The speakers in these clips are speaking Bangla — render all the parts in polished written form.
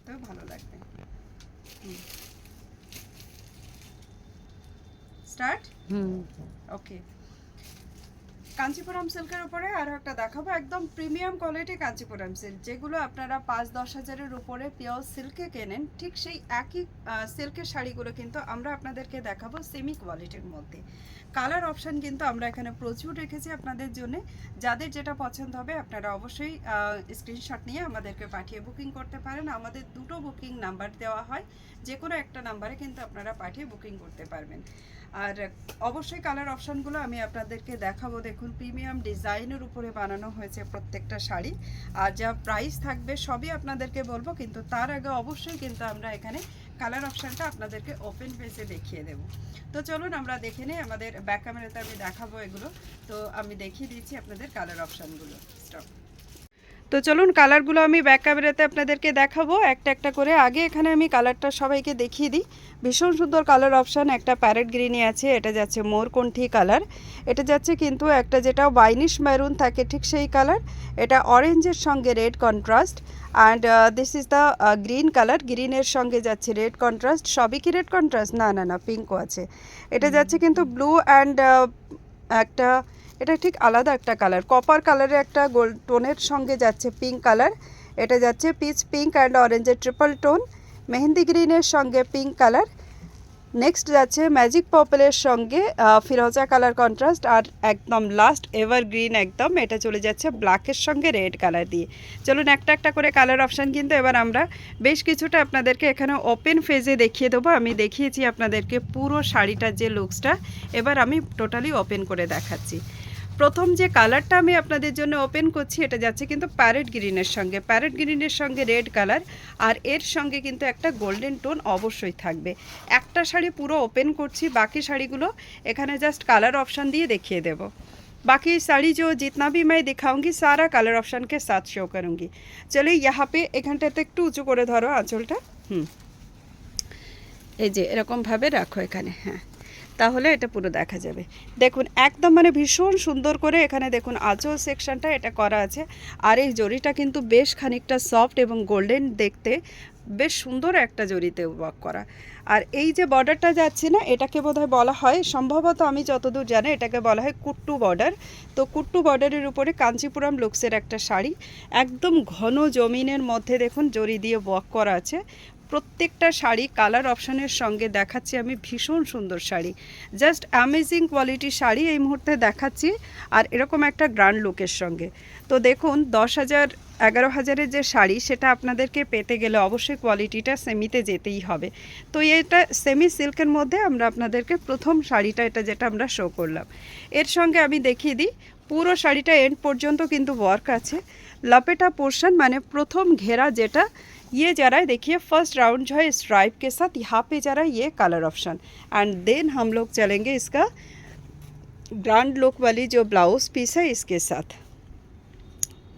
পরতেও ভালো লাগবে। স্টার্ট। ওকে, কাঞ্চিপুরম সিল্কের উপরে আরও একটা দেখাবো, একদম প্রিমিয়াম কোয়ালিটি কাঞ্চিপুরম সিল্ক, যেগুলো আপনারা 5-10 হাজারের উপরে পিওর সিল্কে কেনেন, ঠিক সেই একই সিল্কের শাড়িগুলো কিন্তু আমরা আপনাদেরকে দেখাবো সেমি কোয়ালিটির মধ্যে। কালার অপশান কিন্তু আমরা এখানে প্রচুর রেখেছি আপনাদের জন্য। যাদের যেটা পছন্দ হবে আপনারা অবশ্যই স্ক্রিনশট নিয়ে আমাদেরকে পাঠিয়ে বুকিং করতে পারেন। আমাদের দুটো বুকিং নাম্বার দেওয়া হয়, যে কোনো একটা নাম্বারে কিন্তু আপনারা পাঠিয়ে বুকিং করতে পারবেন। আর অবশ্যই কালার অপশানগুলো আমি আপনাদেরকে দেখাবো। দেখুন, প্রিমিয়াম ডিজাইনের উপরে বানানো হয়েছে প্রত্যেকটা শাড়ি, আর যা প্রাইস থাকবে সবই আপনাদেরকে বলবো, কিন্তু তার আগে অবশ্যই কিন্তু আমরা এখানে কালার অপশানটা আপনাদেরকে ওপেন পেজে দেখিয়ে দেব। তো চলুন আমরা দেখে নিই, আমাদের ব্যাক ক্যামেরাতে আমি দেখাবো এগুলো। তো আমি দেখিয়ে দিচ্ছি আপনাদের কালার অপশানগুলো। স্টপ। তো চলুন কালারগুলো আমি ব্যাক ক্যামেরাতে আপনাদেরকে দেখাবো একটা একটা করে। আগে এখানে আমি কালারটা সবাইকে দেখিয়ে দিই। ভীষণ সুন্দর কালার অপশান, একটা প্যারেট গ্রিনে আছে, এটা যাচ্ছে মোরকণ্ঠী কালার, এটা যাচ্ছে কিন্তু একটা যেটা বাইনিশ মেরুন থাকে ঠিক সেই কালার, এটা অরেঞ্জের সঙ্গে red contrast, and this is the green colour, গ্রিনের সঙ্গে যাচ্ছে রেড কন্ট্রাস্ট। সবই কি রেড কন্ট্রাস্ট? না না না, পিঙ্কও আছে। এটা যাচ্ছে কিন্তু ব্লু অ্যান্ড একটা, এটা ঠিক আলাদা একটা কালার, কপার কালারের একটা গোল্ড টোনের সঙ্গে যাচ্ছে পিঙ্ক কালার, এটা যাচ্ছে পিচ পিঙ্ক অ্যান্ড অরেঞ্জের ট্রিপল টোন, মেহেন্দি গ্রিনের সঙ্গে পিঙ্ক কালার, নেক্সট যাচ্ছে ম্যাজিক পার্পলের সঙ্গে ফিরোজা কালার কন্ট্রাস্ট, আর একদম লাস্ট এভার গ্রিন একদম, এটা চলে যাচ্ছে ব্ল্যাকের সঙ্গে রেড কালার দিয়ে। চলুন একটা একটা করে কালার অপশান কিন্তু এবার আমরা বেশ কিছুটা আপনাদেরকে এখানে ওপেন ফেজে দেখিয়ে দেবো। আমি দেখিয়েছি আপনাদেরকে পুরো শাড়িটার যে লুকসটা, এবার আমি টোটালি ওপেন করে দেখাচ্ছি। প্রথম যে কালারটা আমি আপনাদের জন্য ওপেন করছি, এটা যাচ্ছে কিন্তু প্যারেট গ্রিনের সঙ্গে, প্যারেট গ্রিনের সঙ্গে রেড কালার, আর এর সঙ্গে কিন্তু একটা গোল্ডেন টোন অবশ্যই থাকবে। একটা শাড়ি পুরো ওপেন করছি, বাকি শাড়িগুলো এখানে জাস্ট কালার ऑप्शन দিয়ে দেখিয়ে দেব। बाकी साड़ी जो जितना भी मैं दिखाऊंगी सारा कलर ऑप्शन के साथ शो करूंगी। चलिए यहाँ पे এখানটাতে একটু উঁচু করে ধরো আঁচলটা, এই যে এরকমভাবে রাখো এখানে, হ্যাঁ, তাহলে এটা পুরো দেখা যাবে। দেখুন একদম মানে ভীষণ সুন্দর করে এখানে দেখুন আঁচল সেকশনটা এটা করা আছে, আর এই জরিটা কিন্তু বেশ খানিকটা সফট এবং গোল্ডেন দেখতে, বেশ সুন্দর একটা জরিতে ওয়ার্ক করা। আর এই যে বর্ডারটা যাচ্ছে না, এটাকে বোধহয় বলা হয়, সম্ভবত আমি যতদূর জানি এটাকে বলা হয় কুট্টু বর্ডার। তো কুট্টু বর্ডারের উপরে কাঞ্চিপুরম লুকসের একটা শাড়ি, একদম ঘন জমিনের মধ্যে দেখুন জরি দিয়ে ওয়ার্ক করা আছে। প্রত্যেকটা শাড়ি কালার অপশানের সঙ্গে দেখাচ্ছি আমি, ভীষণ সুন্দর শাড়ি, জাস্ট অ্যামেজিং কোয়ালিটির শাড়ি এই মুহূর্তে দেখাচ্ছি, আর এরকম একটা গ্র্যান্ড লুকের সঙ্গে। তো দেখুন 10,000 11,000-এর যে শাড়ি, সেটা আপনাদেরকে পেতে গেলে অবশ্যই কোয়ালিটিটা সেমিতে যেতেই হবে। তো এটা সেমি সিল্কের মধ্যে আমরা আপনাদেরকে প্রথম শাড়িটা, এটা যেটা আমরা শো করলাম, এর সঙ্গে আমি দেখিয়ে দিই পুরো শাড়িটা এন্ড পর্যন্ত কিন্তু ওয়ার্ক আছে। लपेटा पोर्शन माने प्रथम घेरा जेटा, ये जा रहा है देखिए फर्स्ट राउंड जो है स्ट्राइप के साथ, यहाँ पे जा रहा है ये कलर ऑप्शन, एंड देन हम लोग चलेंगे इसका ग्रैंड लुक वाली जो ब्लाउज पीस है इसके साथ।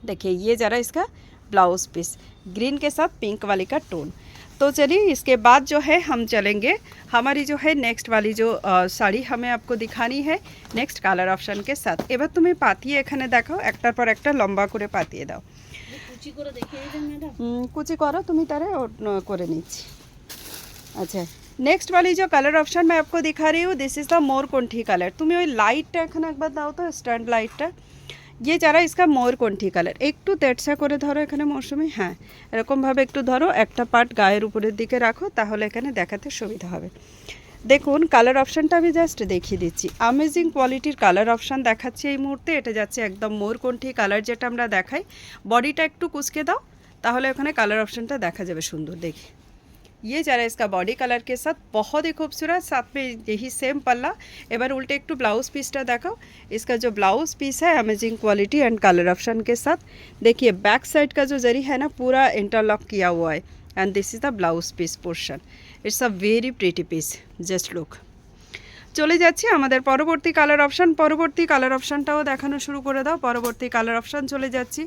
देखिए ये जा रहा है इसका ब्लाउज पीस ग्रीन के साथ पिंक वाली का टोन। तो चलिए इसके बाद जो है हम चलेंगे हमारी जो है नेक्स्ट वाली जो साड़ी हमें आपको दिखानी है नेक्स्ट कलर ऑप्शन के साथ। এবার তুমি পাতিয়ে এখানে দেখাও, একটার পর একটা লম্বা করে পাতিয়ে দাও। কুচি করে দেখিয়ে দেন ম্যাডাম। কুচি করো তুমি, তারে করে নিচ্ছি। अच्छा नेक्स्ट वाली जो कलर ऑप्शन मैं आपको दिखा रही हूँ, दिस इज़ द मोरकंठी कलर। তুমি ওই লাইটটা এখানে একবার দাও তো, স্ট্যান্ড লাইটটা। ये যারা इसका मोरकंठी कलर একটু তেড়ছা করে ধরো এখানে মৌসুমি, হ্যাঁ এরকমভাবে একটু ধরো, একটা পার্ট গায়ের উপরের দিকে রাখো, তাহলে এখানে দেখাতে সুবিধা হবে। দেখুন কালার অপশানটা আমি জাস্ট দেখিয়ে দিচ্ছি, অ্যামেজিং কোয়ালিটির কালার অপশান দেখাচ্ছি এই মুহূর্তে। এটা যাচ্ছে একদম মোরকণ্ঠী কালার যেটা আমরা দেখাই। বডিটা একটু কুচকে দাও, তাহলে ওখানে কালার অপশানটা দেখা যাবে সুন্দর। দেখি ये जा रहा है इसका बॉडी कलर के साथ, बहुत ही खूबसूरत, साथ में यही सेम पल्ला। एबार उल्टे एक ब्लाउज पीसटा देखो, इसका जो ब्लाउज पीस है amazing quality and colour option के साथ। देखिए बैक साइड का जो जरी है ना पूरा इंटरलॉक किया हुआ है, and this is the blouse piece portion. It's a very pretty piece, just look. চলে যাচ্ছি আমাদের পরবর্তী কালার অপশান, পরবর্তী কালার অপশানটাও দেখানো শুরু করে দাও। পরবর্তী কালার অপশান চলে যাচ্ছি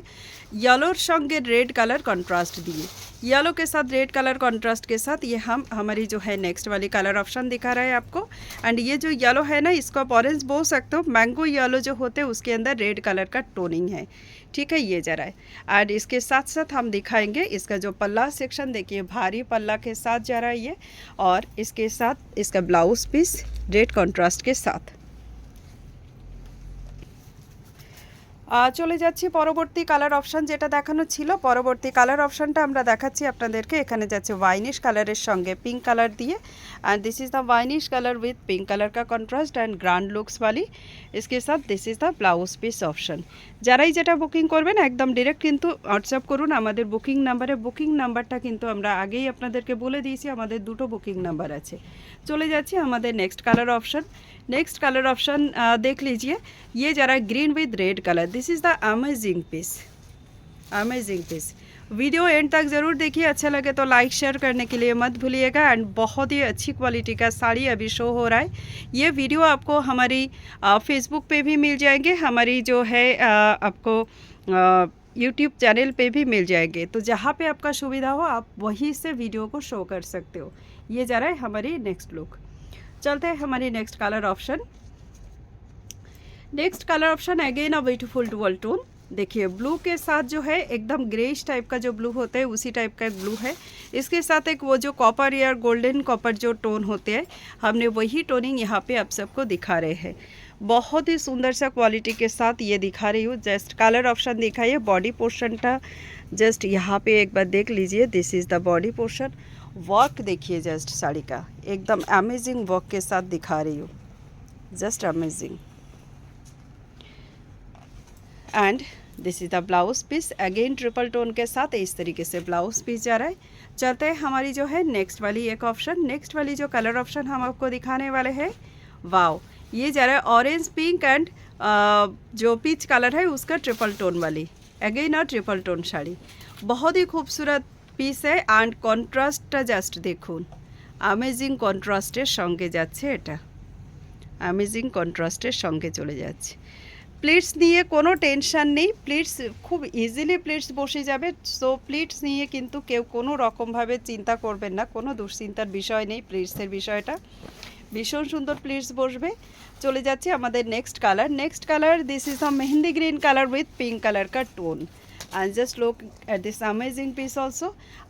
येलोर संगे रेड कलर कंट्रास्ट दिए, येलो के साथ रेड कलर कंट्रास्ट के साथ ये हम हमारी जो है नेक्स्ट वाली कलर ऑप्शन दिखा रहा है आपको। एंड ये जो येलो है ना, इसको आप ऑरेंज बोल सकते हो, मैंगो येलो जो होते हैं उसके अंदर रेड कलर का टोनिंग है। ठीक है, ये जरा है। एंड इसके साथ साथ हम दिखाएंगे इसका जो पल्ला सेक्शन, देखिए भारी पल्ला के साथ जा रहा है ये, और इसके साथ इसका ब्लाउज पीस रेड कॉन्ट्रास्ट के साथ। চলে যাচ্ছি পরবর্তী কালার অপশান যেটা দেখানো ছিল। পরবর্তী কালার অপশানটা আমরা দেখাচ্ছি আপনাদেরকে। এখানে যাচ্ছে वाइनिश কালারের সঙ্গে पिंक कलर दिए, and this is the wineish colour with pink colour का कॉन्ट्रास्ट एंड ग्रांड लुक्स वाली। इसके साथ this is the blouse piece option. যারাই যেটা বুকিং করবেন একদম ডিরেক্ট কিন্তু হোয়াটসঅ্যাপ করুন আমাদের বুকিং নাম্বারে। বুকিং নাম্বারটা কিন্তু আমরা আগেই আপনাদেরকে বলে দিয়েছি, আমাদের দুটো বুকিং নাম্বার আছে। চলে যাচ্ছি আমাদের next colour option. Next colour option देख लीजिए, ये जरा green with red colour, this is the amazing piece, amazing piece. Video end तक ज़रूर देखिए, अच्छा लगे तो लाइक शेयर करने के लिए मत भूलिएगा। एंड बहुत ही अच्छी क्वालिटी का साड़ी अभी शो हो रहा है। ये वीडियो आपको हमारी फेसबुक पे भी मिल जाएंगे, हमारी जो है आपको यूट्यूब चैनल पे भी मिल जाएंगे। तो जहाँ पे आपका सुविधा हो आप वहीं से वीडियो को शो कर सकते हो। ये जरा है हमारी नेक्स्ट लुक। चलते हैं हमारी next colour option. Next colour option again a beautiful dual tone. देखिए ब्लू के साथ जो है एकदम ग्रेइश टाइप का जो ब्लू होता है उसी टाइप का एक ब्लू है। इसके साथ एक वो जो कॉपर या गोल्डन कॉपर जो टोन होते हैं, हमने वही टोनिंग यहाँ पे आप सबको दिखा रहे हैं। बहुत ही सुंदर सा क्वालिटी के साथ ये दिखा रही हूँ। जस्ट कलर ऑप्शन दिखाइए, बॉडी पोर्शनटा जस्ट यहाँ पे एक बार देख लीजिए, this is the body portion. Work देखिए जस्ट साड़ी का एकदम अमेजिंग वर्क के साथ दिखा रही हूँ, just amazing. And this is the blouse piece, again triple tone के साथ इस तरीके से ब्लाउज पीस जा रहा है। चलते हैं हमारी जो है नेक्स्ट वाली एक ऑप्शन। नेक्स्ट वाली जो कलर ऑप्शन हम आपको दिखाने वाले हैं, वाओ, ये जा रहा है ऑरेंज पिंक एंड जो पीच कलर है उसका ट्रिपल टोन वाली, again a triple tone sari. बहुत ही खूबसूरत পিস অ্যান্ড কন্ট্রাস্টটা জাস্ট দেখুন, অ্যামেজিং কন্ট্রাস্টের সঙ্গে যাচ্ছে, এটা অ্যামেজিং কন্ট্রাস্টের সঙ্গে চলে যাচ্ছে। প্লিটস নিয়ে কোনো টেনশান নেই, প্লিটস খুব ইজিলি প্লিটস বসে যাবে। সো প্লিটস নিয়ে কিন্তু কেউ কোনো রকমভাবে চিন্তা করবেন না, কোনো দুশ্চিন্তার বিষয় নেই। প্লিটসের বিষয়টা ভীষণ সুন্দর প্লিটস বসবে। চলে যাচ্ছে আমাদের next colour. Next colour this is a mehendi green colour with pink colour का tone. And just look at this amazing piece also.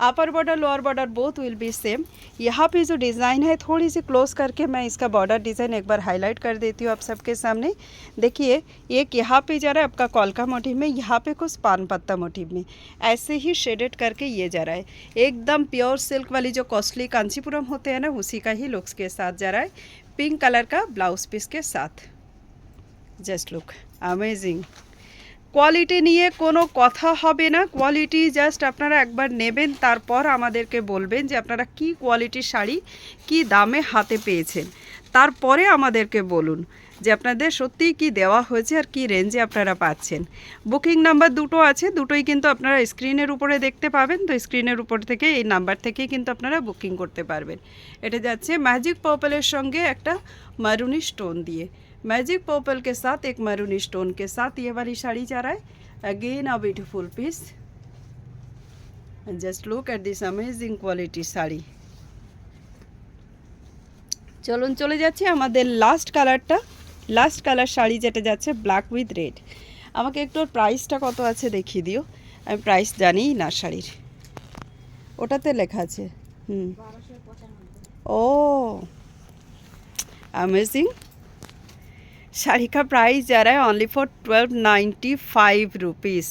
Upper border lower border both will be same. यहाँ पे जो डिज़ाइन है थोड़ी सी क्लोज करके मैं इसका बॉर्डर डिज़ाइन एक बार हाईलाइट कर देती हूँ आप सबके सामने। देखिए एक यहाँ पे जा रहा है आपका कॉलका मोटिव में, यहाँ पे कुछ पान पत्ता मोटिव में, ऐसे ही शेडेड करके ये जा रहा है। एकदम प्योर सिल्क वाली जो कॉस्टली कांचीपुरम होते हैं ना, उसी का ही लुक्स के साथ जा रहा है, पिंक कलर का ब्लाउज पीस के साथ। Just look amazing. কোয়ালিটি নিয়ে কোনো কথা হবে না, কোয়ালিটি জাস্ট আপনারা একবার নেবেন, তারপর আমাদেরকে বলবেন যে আপনারা কি কোয়ালিটির শাড়ি কি দামে হাতে পেয়েছেন, তারপরে আমাদেরকে বলুন যে আপনাদের সত্যিই কি দেওয়া হয়েছে আর কি রেঞ্জে আপনারা পাচ্ছেন। বুকিং নাম্বার দুটো আছে, দুটোই কিন্তু আপনারা স্ক্রিনের উপরে দেখতে পাবেন। তো স্ক্রিনের উপর থেকে এই নাম্বার থেকেই কিন্তু আপনারা বুকিং করতে পারবেন। এটা যাচ্ছে ম্যাজিক পার্পলের সঙ্গে একটা মারুনি স্টোন দিয়ে, मैजिक पर्पल के साथ एक मैरून स्टोन के साथ ये वाली साड़ी जा रहा है। Again a beautiful piece, just look at this amazing quality sari. চলুন চলে যাচ্ছি আমাদের লাস্ট কালারটা। লাস্ট কালার শাড়ি যেটা যাচ্ছে ব্ল্যাক উইথ রেড। আমাকে একটু প্রাইসটা কত আছে দেখিয়ে দিও, আমি প্রাইস জানিই না শাড়ির, ওটাতে লেখা আছে। ও अमेजिंग। साड़ी का प्राइस जा रहा है only for 1295 rupees,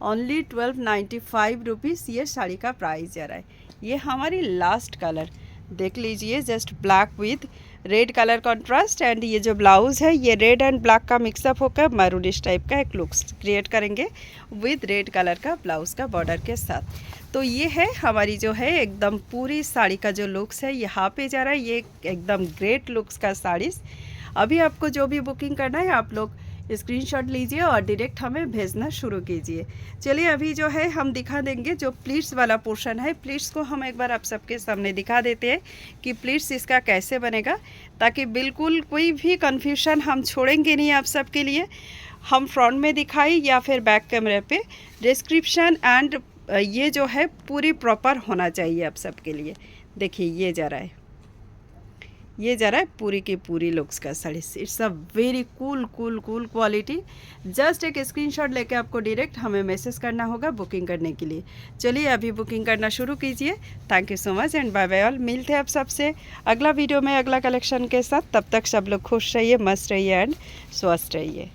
only 1295 rupees ये साड़ी का प्राइस जा रहा है। ये हमारी लास्ट कलर देख लीजिए, just black with red colour contrast. And ये जो ब्लाउज़ है ये रेड एंड ब्लैक का मिक्सअप होकर मैरूनिश टाइप का एक लुक्स क्रिएट करेंगे विथ रेड कलर का ब्लाउज़ का बॉर्डर के साथ। तो ये है हमारी जो है एकदम पूरी साड़ी का जो लुक्स है यहाँ पे जा रहा है। ये एकदम ग्रेट लुक्स का साड़ीज़। अभी आपको जो भी बुकिंग करना है आप लोग स्क्रीनशॉट लीजिए और डायरेक्ट हमें भेजना शुरू कीजिए। चलिए अभी जो है हम दिखा देंगे जो प्लीट्स वाला पोर्शन है। प्लीट्स को हम एक बार आप सबके सामने दिखा देते हैं कि प्लीट्स इसका कैसे बनेगा, ताकि बिल्कुल कोई भी कन्फ्यूजन हम छोड़ेंगे नहीं आप सबके लिए। हम फ्रंट में दिखाई या फिर बैक कैमरे पे, डिस्क्रिप्शन एंड ये जो है पूरी प्रॉपर होना चाहिए आप सबके लिए। देखिए ये जा रहा है, ये जा रहा है पूरी की पूरी लुक्स का sari. It's a very cool cool cool quality. Just एक स्क्रीनशॉट लेके आपको डायरेक्ट हमें मैसेज करना होगा बुकिंग करने के लिए। चलिए अभी बुकिंग करना शुरू कीजिए। Thank you so much and bye bye all. मिलते हैं आप सबसे अगला वीडियो में अगला कलेक्शन के साथ। तब तक सब लोग खुश रहिए, मस्त रहिए एंड स्वस्थ रहिए।